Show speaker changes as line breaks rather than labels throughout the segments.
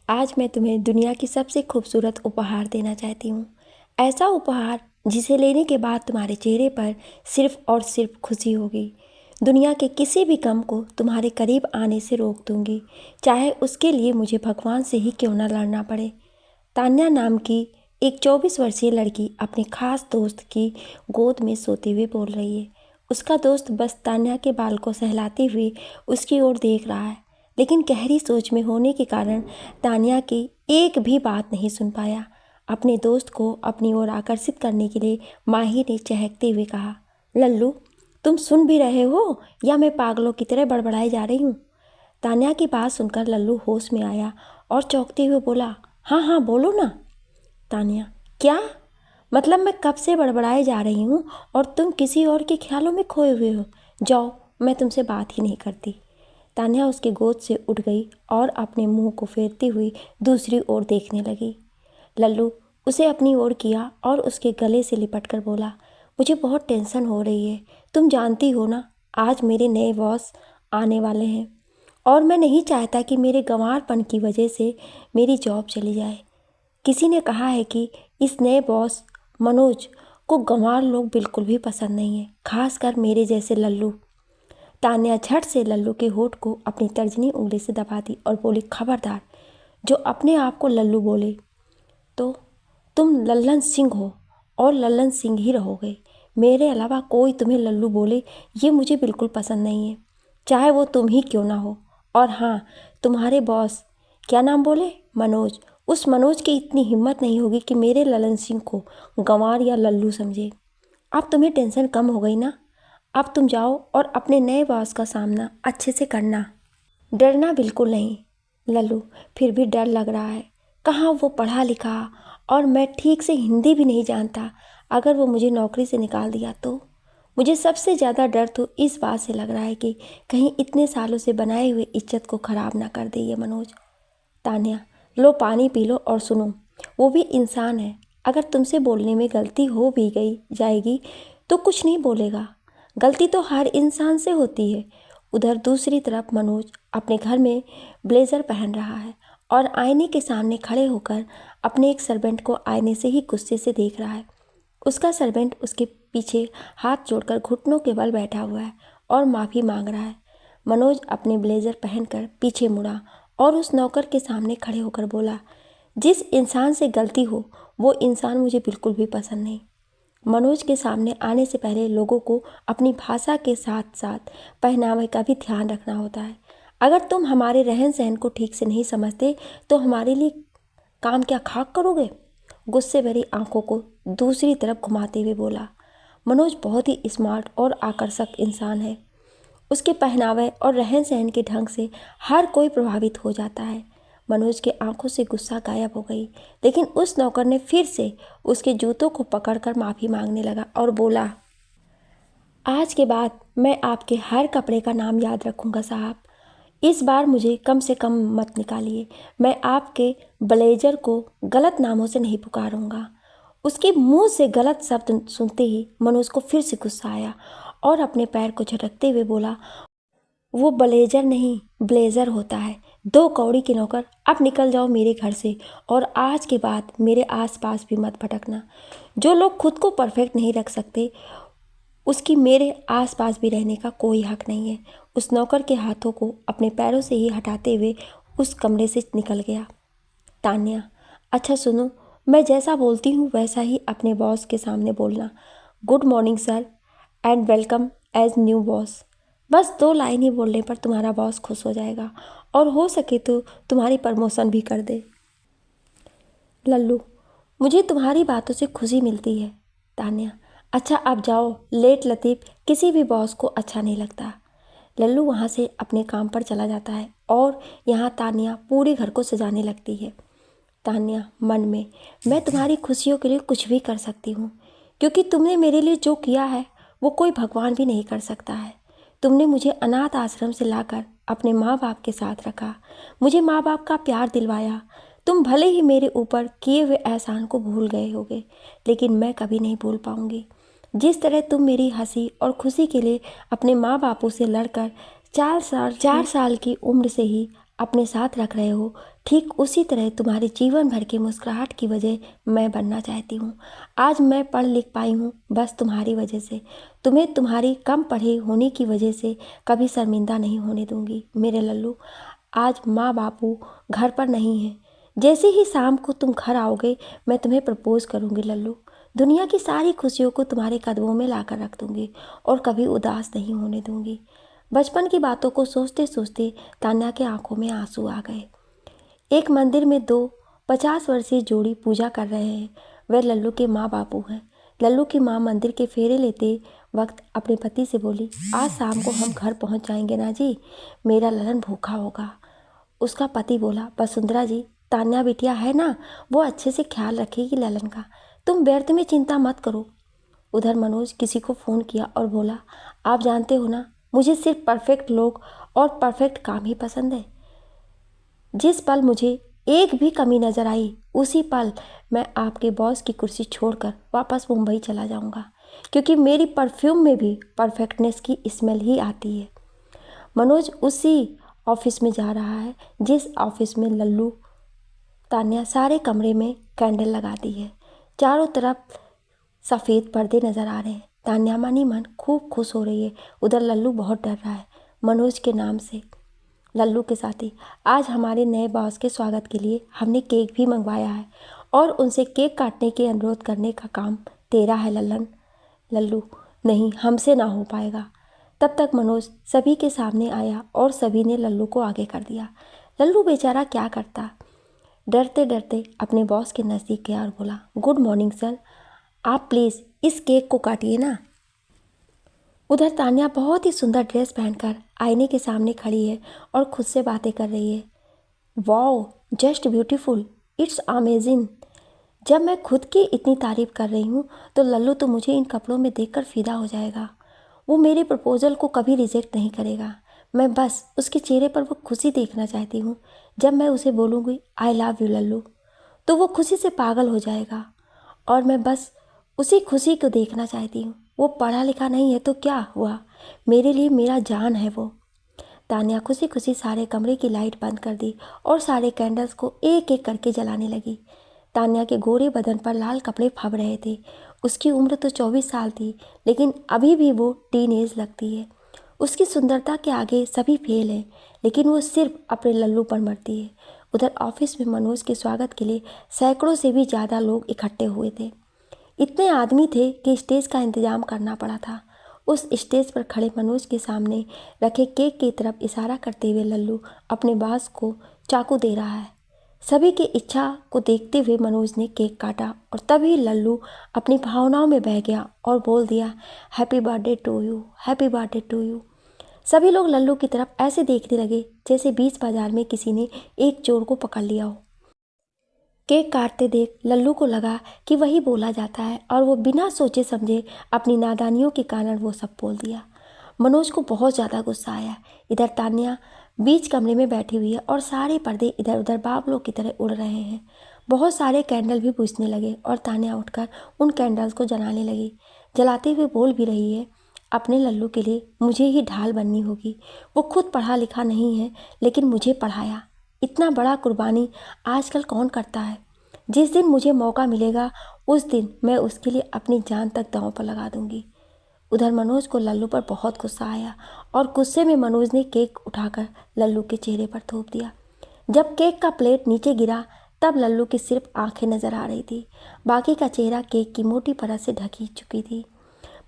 आज मैं तुम्हें दुनिया की सबसे खूबसूरत उपहार देना चाहती हूँ। ऐसा उपहार जिसे लेने के बाद तुम्हारे चेहरे पर सिर्फ और सिर्फ खुशी होगी। दुनिया के किसी भी गम को तुम्हारे करीब आने से रोक दूंगी, चाहे उसके लिए मुझे भगवान से ही क्यों न लड़ना पड़े। तान्या नाम की एक 24 वर्षीय लड़की अपने खास दोस्त की गोद में सोते हुए बोल रही है। उसका दोस्त बस तान्या के बाल को सहलाते हुए उसकी ओर देख रहा है, लेकिन गहरी सोच में होने के कारण तान्या की एक भी बात नहीं सुन पाया। अपने दोस्त को अपनी ओर आकर्षित करने के लिए माही ने चहकते हुए कहा, लल्लू, तुम सुन भी रहे हो या मैं पागलों की तरह बड़बड़ाई जा रही हूँ? तान्या की बात सुनकर लल्लू होश में आया और चौंकते हुए बोला, हाँ हाँ बोलो ना। तान्या, क्या मतलब? मैं कब से बड़बड़ाए जा रही हूँ और तुम किसी और के ख्यालों में खोए हुए हो। जाओ, मैं तुमसे बात ही नहीं करती। तान्या उसके गोद से उठ गई और अपने मुंह को फेरती हुई दूसरी ओर देखने लगी। लल्लू उसे अपनी ओर किया और उसके गले से लिपट कर बोला, मुझे बहुत टेंशन हो रही है। तुम जानती हो ना, आज मेरे नए बॉस आने वाले हैं और मैं नहीं चाहता कि मेरे गंवारपन की वजह से मेरी जॉब चली जाए। किसी ने कहा है कि इस नए बॉस मनोज को गंवार लोग बिल्कुल भी पसंद नहीं है, खासकर मेरे जैसे लल्लू। तान्या झट से लल्लू के होठ को अपनी तर्जनी उंगली से दबा दी और बोली, खबरदार, जो अपने आप को लल्लू बोले तो तुम लल्लन सिंह हो और लल्लन सिंह ही रहोगे। मेरे अलावा कोई तुम्हें लल्लू बोले ये मुझे बिल्कुल पसंद नहीं है, चाहे वो तुम ही क्यों ना हो। और हाँ, तुम्हारे बॉस क्या नाम बोले? मनोज। उस मनोज की इतनी हिम्मत नहीं होगी कि मेरे लल्लन सिंह को गंवार या लल्लू समझे। अब तुम्हें टेंशन कम हो गई ना? अब तुम जाओ और अपने नए बॉस का सामना अच्छे से करना, डरना बिल्कुल नहीं। लल्लू, फिर भी डर लग रहा है। कहाँ वो पढ़ा लिखा और मैं ठीक से हिंदी भी नहीं जानता। अगर वो मुझे नौकरी से निकाल दिया तो? मुझे सबसे ज़्यादा डर तो इस बात से लग रहा है कि कहीं इतने सालों से बनाए हुए इज्जत को ख़राब ना कर दे ये मनोज। तान्या, लो पानी पी लो और सुनो, वो भी इंसान है। अगर तुमसे बोलने में गलती हो भी गई जाएगी तो कुछ नहीं बोलेगा। गलती तो हर इंसान से होती है। उधर दूसरी तरफ मनोज अपने घर में ब्लेज़र पहन रहा है और आईने के सामने खड़े होकर अपने एक सर्वेंट को आईने से ही गुस्से से देख रहा है। उसका सर्वेंट उसके पीछे हाथ जोड़कर घुटनों के बल बैठा हुआ है और माफ़ी मांग रहा है। मनोज अपने ब्लेज़र पहनकर पीछे मुड़ा और उस नौकर के सामने खड़े होकर बोला, जिस इंसान से गलती हो वो इंसान मुझे बिल्कुल भी पसंद नहीं। मनोज के सामने आने से पहले लोगों को अपनी भाषा के साथ साथ पहनावे का भी ध्यान रखना होता है। अगर तुम हमारे रहन सहन को ठीक से नहीं समझते तो हमारे लिए काम क्या खाक करोगे? गुस्से भरी आंखों को दूसरी तरफ घुमाते हुए बोला। मनोज बहुत ही स्मार्ट और आकर्षक इंसान है। उसके पहनावे और रहन सहन के ढंग से हर कोई प्रभावित हो जाता है। मनोज के आंखों से गुस्सा गायब हो गई, लेकिन उस नौकर ने फिर से उसके जूतों को पकड़कर माफ़ी मांगने लगा और बोला, आज के बाद मैं आपके हर कपड़े का नाम याद रखूंगा साहब। इस बार मुझे कम से कम मत निकालिए। मैं आपके ब्लेजर को गलत नामों से नहीं पुकारूंगा। उसके मुंह से गलत शब्द सुनते ही मनोज को फिर से गुस्सा आया और अपने पैर को झटकते हुए बोला, वो ब्लेजर नहीं ब्लेजर होता है। दो कौड़ी के नौकर, अब निकल जाओ मेरे घर से और आज के बाद मेरे आसपास भी मत भटकना। जो लोग खुद को परफेक्ट नहीं रख सकते उसकी मेरे आसपास भी रहने का कोई हक नहीं है। उस नौकर के हाथों को अपने पैरों से ही हटाते हुए उस कमरे से निकल गया। तान्या, अच्छा सुनो, मैं जैसा बोलती हूँ वैसा ही अपने बॉस के सामने बोलना। Good morning sir and welcome as new boss. बस 2 लाइन ही बोलने पर तुम्हारा बॉस खुश हो जाएगा और हो सके तो तुम्हारी प्रमोशन भी कर दे। लल्लू, मुझे तुम्हारी बातों से खुशी मिलती है। तान्या, अच्छा अब जाओ, लेट लतीफ़ किसी भी बॉस को अच्छा नहीं लगता। लल्लू वहाँ से अपने काम पर चला जाता है और यहाँ तान्या पूरे घर को सजाने लगती है। तान्या मन में, मैं तुम्हारी खुशियों के लिए कुछ भी कर सकती हूँ, क्योंकि तुमने मेरे लिए जो किया है वो कोई भगवान भी नहीं कर सकता है। तुमने मुझे अनाथ आश्रम से लाकर अपने माँ बाप के साथ रखा, मुझे माँ बाप का प्यार दिलवाया। तुम भले ही मेरे ऊपर किए हुए एहसान को भूल गए होगे, लेकिन मैं कभी नहीं भूल पाऊंगी। जिस तरह तुम मेरी हंसी और खुशी के लिए अपने माँ बापों से लड़कर 4 साल की उम्र से ही अपने साथ रख रहे हो, ठीक उसी तरह तुम्हारे जीवन भर की मुस्कुराहट की वजह मैं बनना चाहती हूँ। आज मैं पढ़ लिख पाई हूँ बस तुम्हारी वजह से। तुम्हें तुम्हारी कम पढ़े होने की वजह से कभी शर्मिंदा नहीं होने दूंगी मेरे लल्लू। आज माँ बापू घर पर नहीं हैं। जैसे ही शाम को तुम घर आओगे मैं तुम्हें प्रपोज करूँगी लल्लू। दुनिया की सारी खुशियों को तुम्हारे कदमों में ला कर रख दूंगी और कभी उदास नहीं होने दूंगी। बचपन की बातों को सोचते सोचते तान्या के आंखों में आंसू आ गए। एक मंदिर में दो 50 वर्षीय जोड़ी पूजा कर रहे हैं। वे लल्लू के माँ बापू हैं। लल्लू की माँ मंदिर के फेरे लेते वक्त अपने पति से बोली, आज शाम को हम घर पहुंच जाएंगे ना जी, मेरा ललन भूखा होगा। उसका पति बोला, वसुंधरा जी, तान्या बिटिया है ना, वो अच्छे से ख्याल रखेगी ललन का, तुम व्यर्थ में चिंता मत करो। उधर मनोज किसी को फ़ोन किया और बोला, आप जानते हो ना, मुझे सिर्फ परफेक्ट लोग और परफेक्ट काम ही पसंद है। जिस पल मुझे एक भी कमी नज़र आई उसी पल मैं आपके बॉस की कुर्सी छोड़कर वापस मुंबई चला जाऊंगा, क्योंकि मेरी परफ्यूम में भी परफेक्टनेस की स्मेल ही आती है। मनोज उसी ऑफिस में जा रहा है जिस ऑफिस में लल्लू तान्या सारे कमरे में कैंडल लगाती है। चारों तरफ सफ़ेद पर्दे नज़र आ रहे हैं। तान्या मनी मन खूब खुश हो रही है। उधर लल्लू बहुत डर रहा है मनोज के नाम से। लल्लू के साथी, आज हमारे नए बॉस के स्वागत के लिए हमने केक भी मंगवाया है और उनसे केक काटने के अनुरोध करने का काम तेरा है लल्लन। लल्लू, नहीं, हमसे ना हो पाएगा। तब तक मनोज सभी के सामने आया और सभी ने लल्लू को आगे कर दिया। लल्लू बेचारा क्या करता, डरते डरते अपने बॉस के नज़दीक गया और बोला, गुड मॉर्निंग सर, आप प्लीज़ इस केक को काटिए ना। उधर तान्या बहुत ही सुंदर ड्रेस पहनकर आईने के सामने खड़ी है और खुद से बातें कर रही है। Wow, just beautiful, it's amazing. जब मैं खुद की इतनी तारीफ़ कर रही हूँ तो लल्लू तो मुझे इन कपड़ों में देखकर फ़िदा हो जाएगा। वो मेरे प्रपोज़ल को कभी रिजेक्ट नहीं करेगा। मैं बस उसके चेहरे पर वो खुशी देखना चाहती हूँ। जब मैं उसे बोलूँगी आई लव यू लल्लू, तो वो खुशी से पागल हो जाएगा और मैं बस उसी खुशी को देखना चाहती हूँ। वो पढ़ा लिखा नहीं है तो क्या हुआ, मेरे लिए मेरा जान है वो। तान्या खुशी खुशी सारे कमरे की लाइट बंद कर दी और सारे कैंडल्स को एक एक करके जलाने लगी। तान्या के गोरे बदन पर लाल कपड़े फब रहे थे। उसकी उम्र तो 24 साल थी, लेकिन अभी भी वो टीन एज लगती है। उसकी सुंदरता के आगे सभी फेल हैं, लेकिन वो सिर्फ अपने लल्लू पर मरती है। उधर ऑफिस में मनोज के स्वागत के लिए सैकड़ों से भी ज़्यादा लोग इकट्ठे हुए थे। इतने आदमी थे कि स्टेज का इंतजाम करना पड़ा था। उस स्टेज पर खड़े मनोज के सामने रखे केक की तरफ इशारा करते हुए लल्लू अपने बॉस को चाकू दे रहा है। सभी की इच्छा को देखते हुए मनोज ने केक काटा और तभी लल्लू अपनी भावनाओं में बह गया और बोल दिया, happy birthday to you, happy birthday to you. सभी लोग लल्लू की तरफ ऐसे देखने लगे जैसे बीच बाजार में किसी ने एक चोर को पकड़ लिया हो। केक काटते देख लल्लू को लगा कि वही बोला जाता है और वो बिना सोचे समझे अपनी नादानियों के कारण वो सब बोल दिया। मनोज को बहुत ज़्यादा गुस्सा आया। इधर तान्या बीच कमरे में बैठी हुई है और सारे पर्दे इधर उधर बाबलों की तरह उड़ रहे हैं। बहुत सारे कैंडल भी बुझने लगे और तान्या उठकर उन कैंडल्स को जलाने लगी। जलाते हुए बोल भी रही है, अपने लल्लू के लिए मुझे ही ढाल बननी होगी। वो खुद पढ़ा लिखा नहीं है, लेकिन मुझे पढ़ाया। इतना बड़ा कुर्बानी आजकल कौन करता है। जिस दिन मुझे मौका मिलेगा उस दिन मैं उसके लिए अपनी जान तक दांव पर लगा दूंगी। उधर मनोज को लल्लू पर बहुत गुस्सा आया और गुस्से में मनोज ने केक उठाकर लल्लू के चेहरे पर थोप दिया। जब केक का प्लेट नीचे गिरा तब लल्लू की सिर्फ आंखें नजर आ रही थी, बाकी का चेहरा केक की मोटी परत से ढकी चुकी थी।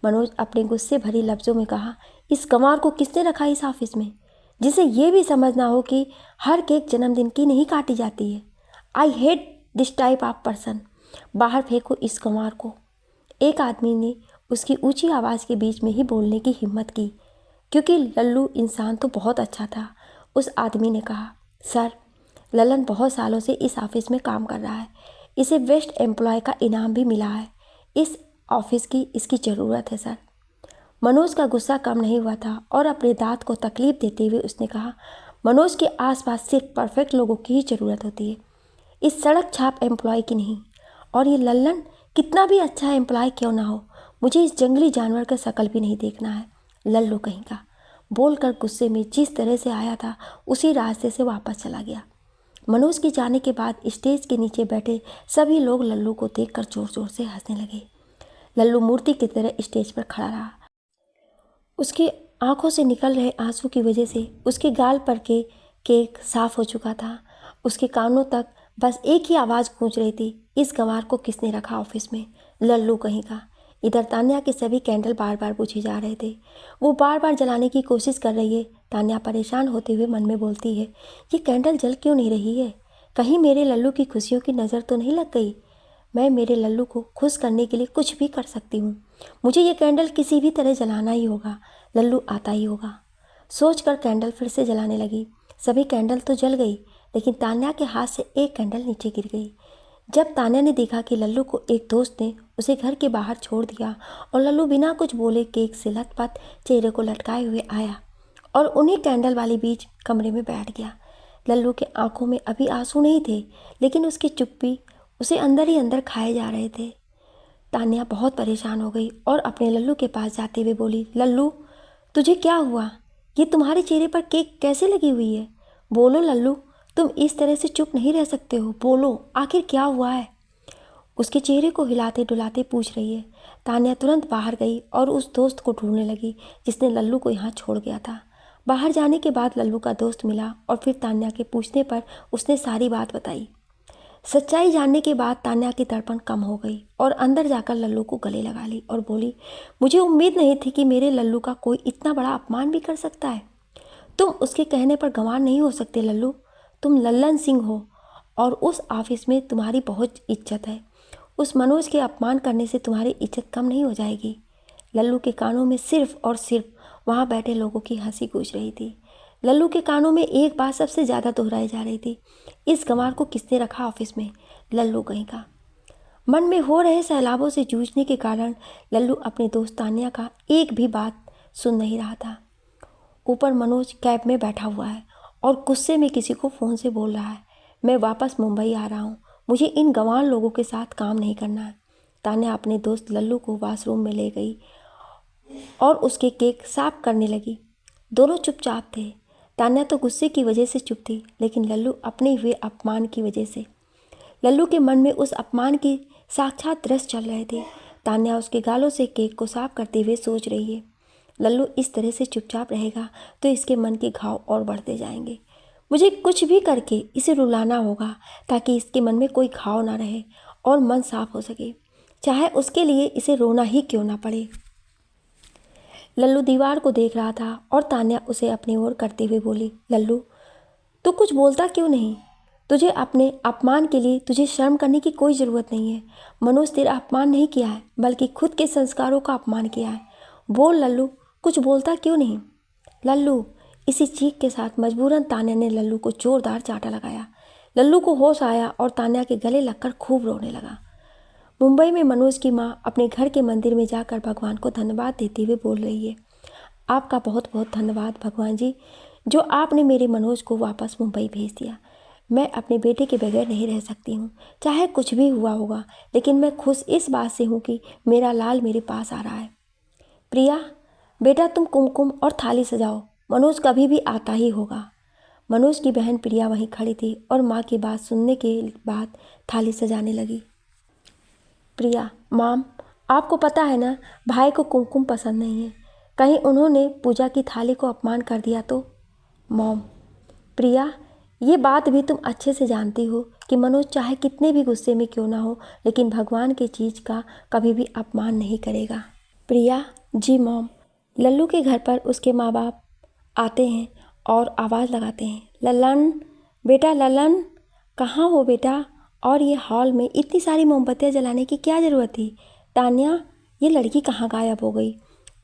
मनोज अपने गुस्से भरी लफ्ज़ों में कहा, इस गंवार को किसने रखा इस ऑफिस में, जिसे ये भी समझना हो कि हर केक जन्मदिन की नहीं काटी जाती है। I hate this type of person, बाहर फेंको इस गंवार को। एक आदमी ने उसकी ऊंची आवाज़ के बीच में ही बोलने की हिम्मत की, क्योंकि लल्लू इंसान तो बहुत अच्छा था। उस आदमी ने कहा, सर, ललन बहुत सालों से इस ऑफिस में काम कर रहा है। इसे बेस्ट एम्प्लॉय का इनाम भी मिला है। इस ऑफिस की इसकी ज़रूरत है सर। मनोज का गुस्सा कम नहीं हुआ था और अपने दांत को तकलीफ देते हुए उसने कहा, मनोज के आसपास सिर्फ परफेक्ट लोगों की ही ज़रूरत होती है, इस सड़क छाप एम्प्लॉय की नहीं। और ये लल्लन कितना भी अच्छा एम्प्लॉय क्यों ना हो, मुझे इस जंगली जानवर का शकल भी नहीं देखना है। लल्लू कहीं का। बोलकर गुस्से में जिस तरह से आया था उसी रास्ते से वापस चला गया। मनोज के जाने के बाद स्टेज के नीचे बैठे सभी लोग लल्लू को देखकर जोर जोर से हंसने लगे। लल्लू मूर्ति की तरह स्टेज पर खड़ा रहा। उसकी आंखों से निकल रहे आंसू की वजह से उसके गाल पर के केक साफ हो चुका था। उसके कानों तक बस एक ही आवाज़ गूंज रही थी, इस गंवार को किसने रखा ऑफिस में, लल्लू कहीं का। इधर तान्या के सभी कैंडल बार बार बुझे जा रहे थे। वो बार बार जलाने की कोशिश कर रही है। तान्या परेशान होते हुए मन में बोलती है, ये कैंडल जल क्यों नहीं रही है? कहीं मेरे लल्लू की खुशियों की नज़र तो नहीं लग गई? मैं मेरे लल्लू को खुश करने के लिए कुछ भी कर सकती हूँ। मुझे ये कैंडल किसी भी तरह जलाना ही होगा, लल्लू आता ही होगा। सोचकर कैंडल फिर से जलाने लगी। सभी कैंडल तो जल गई, लेकिन तान्या के हाथ से एक कैंडल नीचे गिर गई। जब तान्या ने देखा कि लल्लू को एक दोस्त ने उसे घर के बाहर छोड़ दिया और लल्लू बिना कुछ बोले केक से लथपथ चेहरे को लटकाए हुए आया और उन्हीं कैंडल वाली बीच कमरे में बैठ गया। लल्लू के आंखों में अभी आंसू नहीं थे, लेकिन उसकी चुप्पी उसे अंदर ही अंदर खाए जा रहे थे। तान्या बहुत परेशान हो गई और अपने लल्लू के पास जाते हुए बोली, लल्लू तुझे क्या हुआ? ये तुम्हारे चेहरे पर केक कैसे लगी हुई है? बोलो लल्लू, तुम इस तरह से चुप नहीं रह सकते हो, बोलो आखिर क्या हुआ है? उसके चेहरे को हिलाते डुलाते पूछ रही है। तान्या तुरंत बाहर गई और उस दोस्त को ढूंढने लगी जिसने लल्लू को यहाँ छोड़ गया था। बाहर जाने के बाद लल्लू का दोस्त मिला और फिर तान्या के पूछने पर उसने सारी बात बताई। सच्चाई जानने के बाद तान्या की तड़पन कम हो गई और अंदर जाकर लल्लू को गले लगा ली और बोली, मुझे उम्मीद नहीं थी कि मेरे लल्लू का कोई इतना बड़ा अपमान भी कर सकता है। तुम उसके कहने पर गंवार नहीं हो सकते लल्लू। तुम लल्लन सिंह हो और उस ऑफिस में तुम्हारी बहुत इज्जत है। उस मनोज के अपमान करने से तुम्हारी इज्जत कम नहीं हो जाएगी। लल्लू के कानों में सिर्फ और सिर्फ वहाँ बैठे लोगों की हंसी गूंज रही थी। लल्लू के कानों में एक बात सबसे ज़्यादा दोहराई जा रही थी, इस गंवार को किसने रखा ऑफिस में, लल्लू कहीं का। मन में हो रहे सैलाबों से जूझने के कारण लल्लू अपने दोस्त तान्या का एक भी बात सुन नहीं रहा था। ऊपर मनोज कैब में बैठा हुआ है और गुस्से में किसी को फ़ोन से बोल रहा है, मैं वापस मुंबई आ रहा हूँ, मुझे इन गंवार लोगों के साथ काम नहीं करना है। तान्या अपने दोस्त लल्लू को वॉशरूम में ले गई और उसके केक साफ करने लगी। दोनों चुपचाप थे। तान्या तो गुस्से की वजह से चुप थी, लेकिन लल्लू अपने हुए अपमान की वजह से। लल्लू के मन में उस अपमान के साक्षात दृश्य चल रहे थे। तान्या उसके गालों से केक को साफ करते हुए सोच रही है, लल्लू इस तरह से चुपचाप रहेगा तो इसके मन के घाव और बढ़ते जाएंगे। मुझे कुछ भी करके इसे रुलाना होगा ताकि इसके मन में कोई घाव ना रहे और मन साफ हो सके, चाहे उसके लिए इसे रोना ही क्यों ना पड़े। लल्लू दीवार को देख रहा था और तान्या उसे अपनी ओर करते हुए बोली, लल्लू तू कुछ बोलता क्यों नहीं? तुझे अपने अपमान के लिए तुझे शर्म करने की कोई ज़रूरत नहीं है। मनोज तेरा अपमान नहीं किया है, बल्कि खुद के संस्कारों का अपमान किया है। बोल लल्लू, कुछ बोलता क्यों नहीं? लल्लू, इसी चीख के साथ मजबूरन तान्या ने लल्लू को जोरदार चांटा लगाया। लल्लू को होश आया और तान्या के गले लगकर खूब रोने लगा। मुंबई में मनोज की माँ अपने घर के मंदिर में जाकर भगवान को धन्यवाद देते हुए बोल रही है, आपका बहुत बहुत धन्यवाद भगवान जी, जो आपने मेरे मनोज को वापस मुंबई भेज दिया। मैं अपने बेटे के बगैर नहीं रह सकती हूँ, चाहे कुछ भी हुआ होगा, लेकिन मैं खुश इस बात से हूँ कि मेरा लाल मेरे पास आ रहा है। प्रिया बेटा, तुम कुमकुम और थाली सजाओ, मनोज कभी भी आता ही होगा। मनोज की बहन प्रिया वहीं खड़ी थी और माँ की बात सुनने के बाद थाली सजाने लगी। प्रिया, माम, आपको पता है ना, भाई को कुमकुम पसंद नहीं है, कहीं उन्होंने पूजा की थाली को अपमान कर दिया तो? मॉम, प्रिया, ये बात भी तुम अच्छे से जानती हो कि मनोज चाहे कितने भी गुस्से में क्यों ना हो, लेकिन भगवान की चीज़ का कभी भी अपमान नहीं करेगा। प्रिया, जी मॉम। लल्लू के घर पर उसके माँ बाप आते हैं और आवाज़ लगाते हैं, लल्लन बेटा, लल्लन कहाँ हो बेटा? और ये हॉल में इतनी सारी मोमबत्तियाँ जलाने की क्या ज़रूरत थी? तान्या, ये लड़की कहाँ गायब हो गई?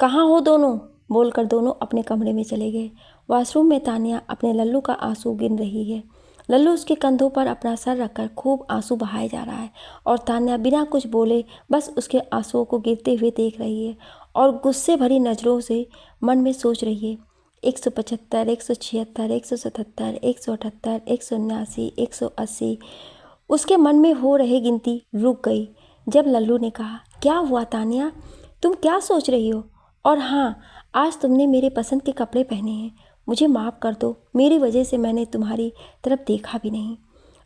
कहाँ हो दोनों? बोलकर दोनों अपने कमरे में चले गए। वॉशरूम में तान्या अपने लल्लू का आंसू गिन रही है। लल्लू उसके कंधों पर अपना सर रखकर खूब आंसू बहाए जा रहा है और तान्या बिना कुछ बोले बस उसके आंसुओं को गिरते हुए देख रही है और गुस्से भरी नज़रों से मन में सोच रही है, 175, 176, 177, 178, 179, 180। उसके मन में हो रही गिनती रुक गई जब लल्लू ने कहा, क्या हुआ तान्या, तुम क्या सोच रही हो? और हाँ, आज तुमने मेरे पसंद के कपड़े पहने हैं, मुझे माफ़ कर दो, मेरी वजह से मैंने तुम्हारी तरफ देखा भी नहीं।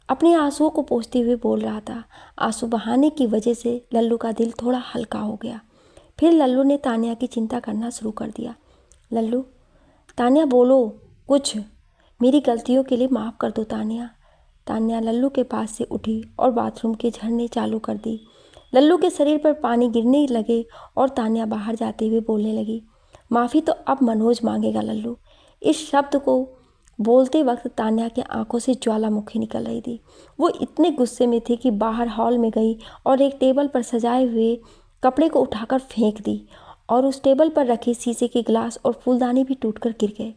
अपने आंसुओं को पोंछते हुए बोल रहा था। आंसू बहाने की वजह से लल्लू का दिल थोड़ा हल्का हो गया। फिर लल्लू ने तान्या की चिंता करना शुरू कर दिया। लल्लू, तान्या बोलो कुछ, मेरी गलतियों के लिए माफ़ कर दो तान्या। तान्या लल्लू के पास से उठी और बाथरूम के झरने चालू कर दी। लल्लू के शरीर पर पानी गिरने लगे और तान्या बाहर जाते हुए बोलने लगी, माफ़ी तो अब मनोज मांगेगा लल्लू। इस शब्द को बोलते वक्त तान्या की आंखों से ज्वालामुखी निकल रही थी। वो इतने गुस्से में थी कि बाहर हॉल में गई और एक टेबल पर सजाए हुए कपड़े को उठाकर फेंक दी और उस टेबल पर रखे शीशे के गिलास और फूलदानी भी टूटकर गिर गए।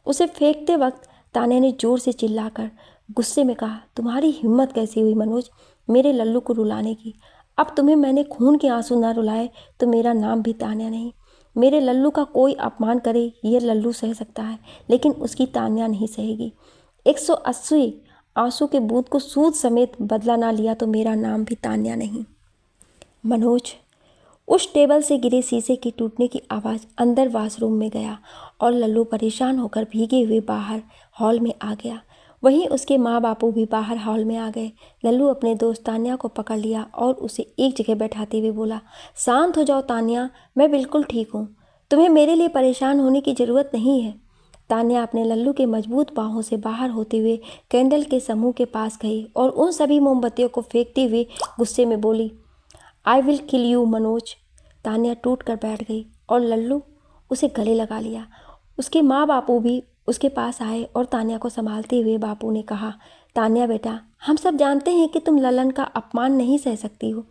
उसे फेंकते वक्त तान्या ने जोर से चिल्लाकर गुस्से में कहा, तुम्हारी हिम्मत कैसे हुई मनोज मेरे लल्लू को रुलाने की। अब तुम्हें मैंने खून के आंसू ना रुलाए तो मेरा नाम भी तान्या नहीं। मेरे लल्लू का कोई अपमान करे ये लल्लू सह सकता है, लेकिन उसकी तान्या नहीं सहेगी। 180 आंसू के बूंद को सूद समेत बदला ना लिया तो मेरा नाम भी तान्या नहीं। मनोज, उस टेबल से गिरे शीशे की टूटने की आवाज़ अंदर वॉशरूम में गया और लल्लू परेशान होकर भीगे हुए बाहर हॉल में आ गया। वहीं उसके माँ बापू भी बाहर हॉल में आ गए। लल्लू अपने दोस्त तान्या को पकड़ लिया और उसे एक जगह बैठाते हुए बोला, शांत हो जाओ तान्या, मैं बिल्कुल ठीक हूँ, तुम्हें मेरे लिए परेशान होने की ज़रूरत नहीं है। तान्या अपने लल्लू के मजबूत बाहों से बाहर होते हुए कैंडल के समूह के पास गई और उन सभी मोमबत्तियों को फेंकते हुए गुस्से में बोली, I will kill you Manoj. Tanya टूट कर बैठ गई और लल्लू उसे गले लगा लिया। उसके माँ बापू भी उसके पास आए और तान्या को संभालते हुए बापू ने कहा, तान्या बेटा, हम सब जानते हैं कि तुम ललन का अपमान नहीं सह सकती हो,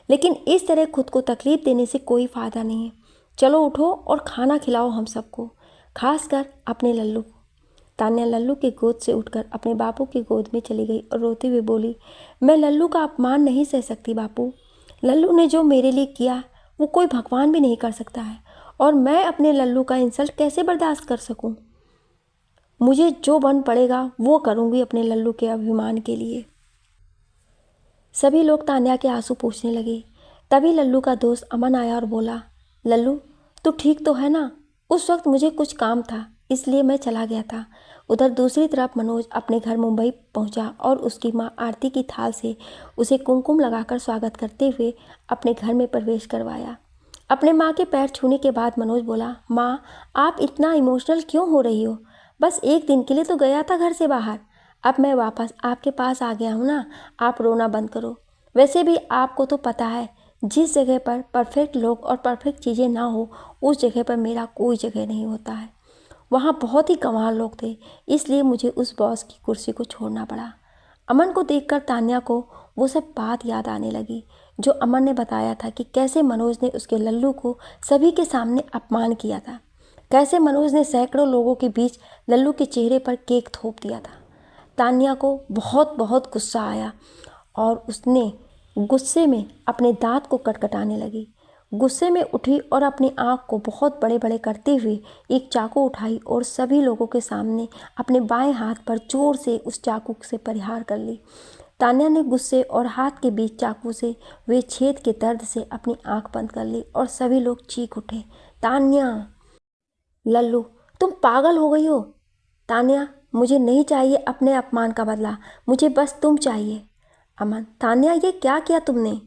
लेकिन इस तरह खुद को तकलीफ देने से कोई फ़ायदा नहीं है। चलो उठो और खाना खिलाओ हम सबको, खासकर अपने लल्लू को। तान्या लल्लू के गोद से उठकर अपने बापू की गोद में चली गई और रोते हुए बोली, मैं लल्लू का अपमान नहीं सह सकती बापू। लल्लू ने जो मेरे लिए किया वो कोई भगवान भी नहीं कर सकता है, और मैं अपने लल्लू का इंसल्ट कैसे बर्दाश्त कर सकूं? मुझे जो बन पड़ेगा वो करूंगी अपने लल्लू के अभिमान के लिए। सभी लोग तान्या के आंसू पोंछने लगे। तभी लल्लू का दोस्त अमन आया और बोला, लल्लू तू ठीक तो है ना? उस वक्त मुझे कुछ काम था इसलिए मैं चला गया था। उधर दूसरी तरफ मनोज अपने घर मुंबई पहुंचा और उसकी माँ आरती की थाल से उसे कुमकुम लगाकर स्वागत करते हुए अपने घर में प्रवेश करवाया। अपने माँ के पैर छूने के बाद मनोज बोला, माँ आप इतना इमोशनल क्यों हो रही हो? बस एक दिन के लिए तो गया था घर से बाहर, अब मैं वापस आपके पास आ गया हूँ ना, आप रोना बंद करो। वैसे भी आपको तो पता है जिस जगह पर परफेक्ट लोग और परफेक्ट चीज़ें ना हो उस जगह पर मेरा कोई जगह नहीं होता है। वहाँ बहुत ही कमाल लोग थे, इसलिए मुझे उस बॉस की कुर्सी को छोड़ना पड़ा। अमन को देखकर तान्या को वो सब बात याद आने लगी जो अमन ने बताया था कि कैसे मनोज ने उसके लल्लू को सभी के सामने अपमान किया था, कैसे मनोज ने सैकड़ों लोगों के बीच लल्लू के चेहरे पर केक थोप दिया था। तान्या को बहुत बहुत गुस्सा आया और उसने गुस्से में अपने दांत को कटकटाने लगी। गुस्से में उठी और अपनी आँख को बहुत बड़े बड़े करते हुए एक चाकू उठाई और सभी लोगों के सामने अपने बाएं हाथ पर जोर से उस चाकू से प्रहार कर ली। तान्या ने गुस्से और हाथ के बीच चाकू से वे छेद के दर्द से अपनी आँख बंद कर ली और सभी लोग चीख उठे, तान्या! लल्लू, तुम पागल हो गई हो? तान्या, मुझे नहीं चाहिए अपने अपमान का बदला, मुझे बस तुम चाहिए। अमन, तान्या ये क्या किया तुमने?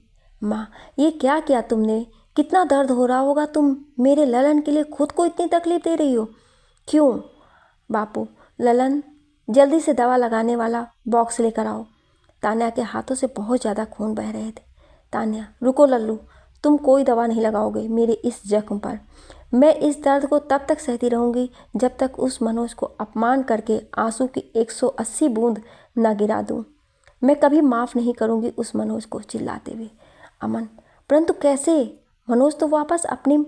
माँ, ये क्या किया तुमने? कितना दर्द हो रहा होगा, तुम मेरे ललन के लिए खुद को इतनी तकलीफ दे रही हो क्यों? बापू, ललन जल्दी से दवा लगाने वाला बॉक्स लेकर आओ। तान्या के हाथों से बहुत ज़्यादा खून बह रहे थे। तान्या, रुको लल्लू, तुम कोई दवा नहीं लगाओगे मेरे इस जख्म पर। मैं इस दर्द को तब तक सहती रहूँगी जब तक उस मनोज को अपमान करके आंसू की 180 बूंद न गिरा दूँ। मैं कभी माफ़ नहीं करूँगी उस मनोज को, चिल्लाते हुए। अमन, परंतु कैसे? मनोज तो वापस अपने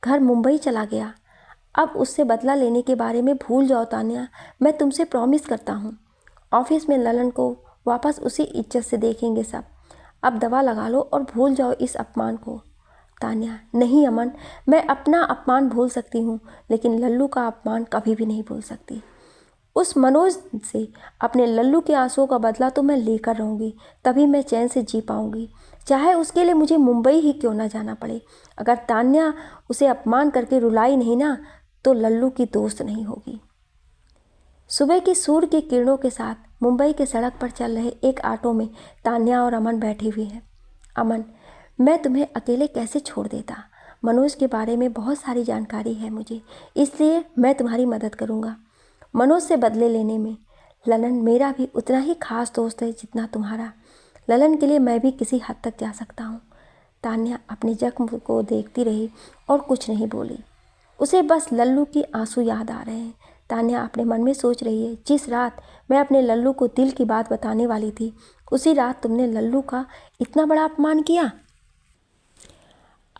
घर मुंबई चला गया। अब उससे बदला लेने के बारे में भूल जाओ तान्या, मैं तुमसे प्रॉमिस करता हूँ। ऑफिस में ललन को वापस उसी इज्जत से देखेंगे सब। अब दवा लगा लो और भूल जाओ इस अपमान को। तान्या, नहीं अमन, मैं अपना अपमान भूल सकती हूँ लेकिन लल्लू का अपमान कभी भी नहीं भूल सकती। उस मनोज से अपने लल्लू के आंसुओं का बदला तो मैं लेकर रहूँगी, तभी मैं चैन से जी पाऊँगी, चाहे उसके लिए मुझे मुंबई ही क्यों ना जाना पड़े। अगर तान्या उसे अपमान करके रुलाई नहीं ना, तो लल्लू की दोस्त नहीं होगी। सुबह की सूर्य की किरणों के साथ मुंबई के सड़क पर चल रहे एक ऑटो में तान्या और अमन बैठी हुई है। अमन, मैं तुम्हें अकेले कैसे छोड़ देता। मनोज के बारे में बहुत सारी जानकारी है मुझे, इसलिए मैं तुम्हारी मदद करूँगा मनोज से बदले लेने में। ललन मेरा भी उतना ही खास दोस्त है जितना तुम्हारा। ललन के लिए मैं भी किसी हद तक जा सकता हूँ। तान्या अपने जख्म को देखती रही और कुछ नहीं बोली। उसे बस लल्लू की आंसू याद आ रहे हैं। तान्या अपने मन में सोच रही है, जिस रात मैं अपने लल्लू को दिल की बात बताने वाली थी, उसी रात तुमने लल्लू का इतना बड़ा अपमान किया।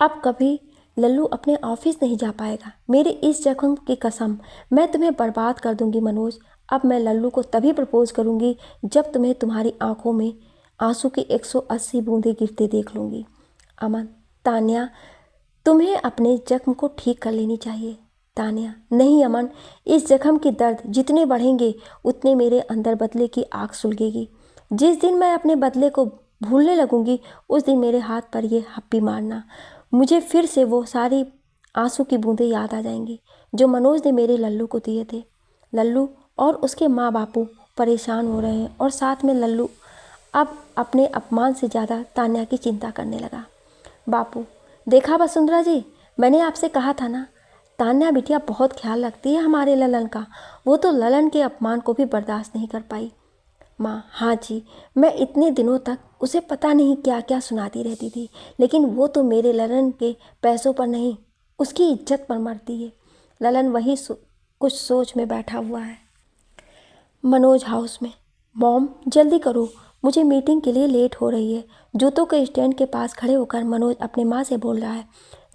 अब कभी लल्लू अपने ऑफिस नहीं जा पाएगा। मेरे इस जख्म की कसम, मैं तुम्हें बर्बाद कर दूंगी मनोज। अब मैं लल्लू को तभी प्रपोज करूंगी जब तुम्हें तुम्हारी आंखों में आंसू की 180 बूंदें गिरते देख लूँगी। अमन, तान्या, तुम्हें अपने जख्म को ठीक कर लेनी चाहिए। तान्या, नहीं अमन, इस जख्म की दर्द जितने बढ़ेंगे उतने मेरे अंदर बदले की आग सुलगेगी। जिस दिन मैं अपने बदले को भूलने लगूंगी, उस दिन मेरे हाथ पर ये हप्पी मारना। मुझे फिर से वो सारी आंसू की बूंदें याद आ जाएंगी जो मनोज ने मेरे लल्लू को दिए थे। लल्लू और उसके माँ बापू परेशान हो रहे हैं और साथ में लल्लू अब अपने अपमान से ज़्यादा तान्या की चिंता करने लगा। बापू, देखा वसुंधरा जी, मैंने आपसे कहा था ना, तान्या बिटिया बहुत ख्याल रखती है हमारे ललन का। वो तो ललन के अपमान को भी बर्दाश्त नहीं कर पाई। माँ, हाँ जी, मैं इतने दिनों तक उसे पता नहीं क्या क्या सुनाती रहती थी, लेकिन वो तो मेरे ललन के पैसों पर नहीं, उसकी इज्जत पर मरती है। ललन वही कुछ सोच में बैठा हुआ है। मनोज हाउस में। मॉम, जल्दी करो, मुझे मीटिंग के लिए लेट हो रही है। जूतों के स्टैंड के पास खड़े होकर मनोज अपने माँ से बोल रहा है।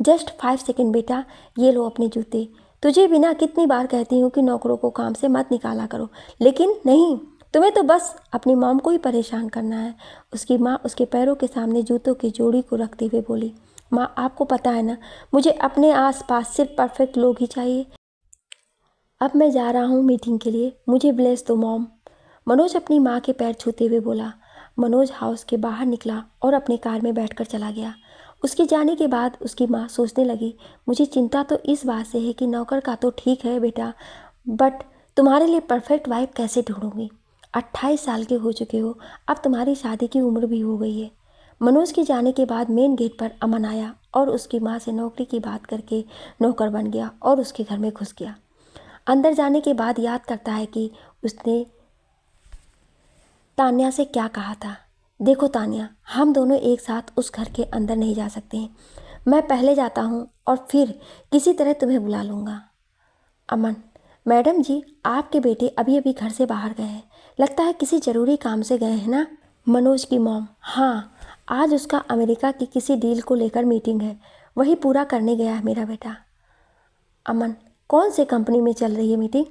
जस्ट 5 सेकेंड बेटा, ये लो अपने जूते। तुझे बिना कितनी बार कहती हूँ कि नौकरों को काम से मत निकाला करो, लेकिन नहीं, तुम्हें तो बस अपनी मॉम को ही परेशान करना है। उसकी माँ उसके पैरों के सामने जूतों की जोड़ी को रखते हुए बोली, माँ आपको पता है ना, मुझे अपने आसपास सिर्फ परफेक्ट लोग ही चाहिए। अब मैं जा रहा हूँ मीटिंग के लिए, मुझे ब्लेस दो मॉम। मनोज अपनी माँ के पैर छूते हुए बोला। मनोज हाउस के बाहर निकला और अपने कार में बैठकर चला गया। उसके जाने के बाद उसकी माँ सोचने लगी, मुझे चिंता तो इस बात से है कि नौकर का तो ठीक है बेटा, बट तुम्हारे लिए परफेक्ट वाइफ कैसे ढूंढूंगी। 28 साल के हो चुके हो, अब तुम्हारी शादी की उम्र भी हो गई है। मनोज के जाने के बाद मेन गेट पर अमन आया और उसकी माँ से नौकरी की बात करके नौकर बन गया और उसके घर में घुस गया। अंदर जाने के बाद याद करता है कि उसने तान्या से क्या कहा था। देखो तान्या, हम दोनों एक साथ उस घर के अंदर नहीं जा सकते हैं। मैं पहले जाता हूँ और फिर किसी तरह तुम्हें बुला लूँगा। अमन, मैडम जी, आपके बेटे अभी अभी घर से बाहर गए हैं, लगता है किसी ज़रूरी काम से गए हैं ना। मनोज की मॉम, हाँ, आज उसका अमेरिका की किसी डील को लेकर मीटिंग है, वही पूरा करने गया है मेरा बेटा। अमन, कौन से कंपनी में चल रही है मीटिंग।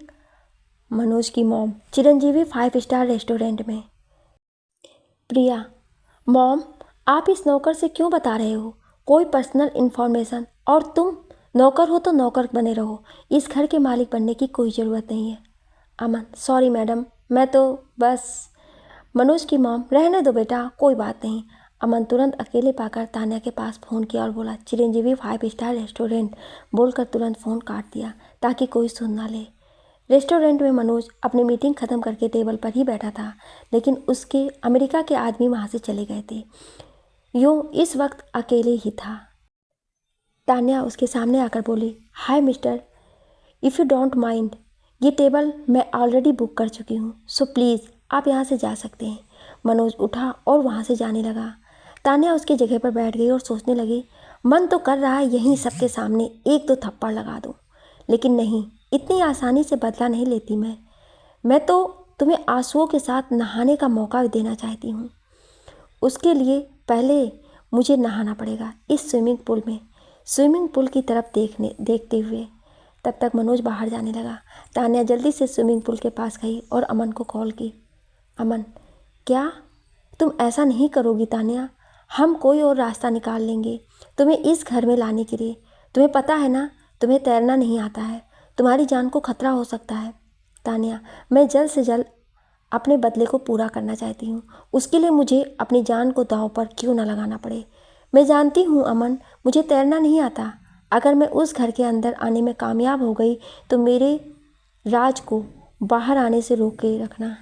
मनोज की मॉम, चिरंजीवी 5 स्टार रेस्टोरेंट में। प्रिया, मॉम, आप इस नौकर से क्यों बता रहे हो कोई पर्सनल इन्फॉर्मेशन, और तुम नौकर हो तो नौकर बने रहो, इस घर के मालिक बनने की कोई ज़रूरत नहीं है। अमन, सॉरी मैडम, मैं तो बस। मनोज की मॉम, रहने दो बेटा, कोई बात नहीं। अमन तुरंत अकेले पाकर तान्या के पास फ़ोन किया और बोला, चिरंजीवी 5 स्टार रेस्टोरेंट, बोलकर तुरंत फ़ोन काट दिया ताकि कोई सुन ना ले। रेस्टोरेंट में मनोज अपनी मीटिंग ख़त्म करके टेबल पर ही बैठा था, लेकिन उसके अमेरिका के आदमी वहाँ से चले गए थे। यूँ इस वक्त अकेले ही था। तान्या उसके सामने आकर बोली, हाय mister, if you don't mind, ये टेबल मैं ऑलरेडी बुक कर चुकी हूँ, सो प्लीज़ आप यहाँ से जा सकते हैं। मनोज उठा और वहाँ से जाने लगा। तान्या उसकी जगह पर बैठ गई और सोचने लगी, मन तो कर रहा है यहीं सबके सामने 1-2 थप्पड़ लगा दूँ, लेकिन नहीं, इतनी आसानी से बदला नहीं लेती मैं तो तुम्हें आंसुओं के साथ नहाने का मौका देना चाहती हूँ। उसके लिए पहले मुझे नहाना पड़ेगा इस स्विमिंग पूल की तरफ देखते हुए। तब तक मनोज बाहर जाने लगा। तान्या जल्दी से स्विमिंग पूल के पास गई और अमन को कॉल की। अमन, क्या तुम ऐसा नहीं करोगी तान्या, हम कोई और रास्ता निकाल लेंगे तुम्हें इस घर में लाने के लिए। तुम्हें पता है ना, तुम्हें तैरना नहीं आता है, तुम्हारी जान को खतरा हो सकता है। तान्या, मैं जल्द से जल्द अपने बदले को पूरा करना चाहती हूँ। उसके लिए मुझे अपनी जान को दांव पर क्यों ना लगाना पड़े। मैं जानती हूँ अमन, मुझे तैरना नहीं आता। अगर मैं उस घर के अंदर आने में कामयाब हो गई तो मेरे राज को बाहर आने से रोक के रखना,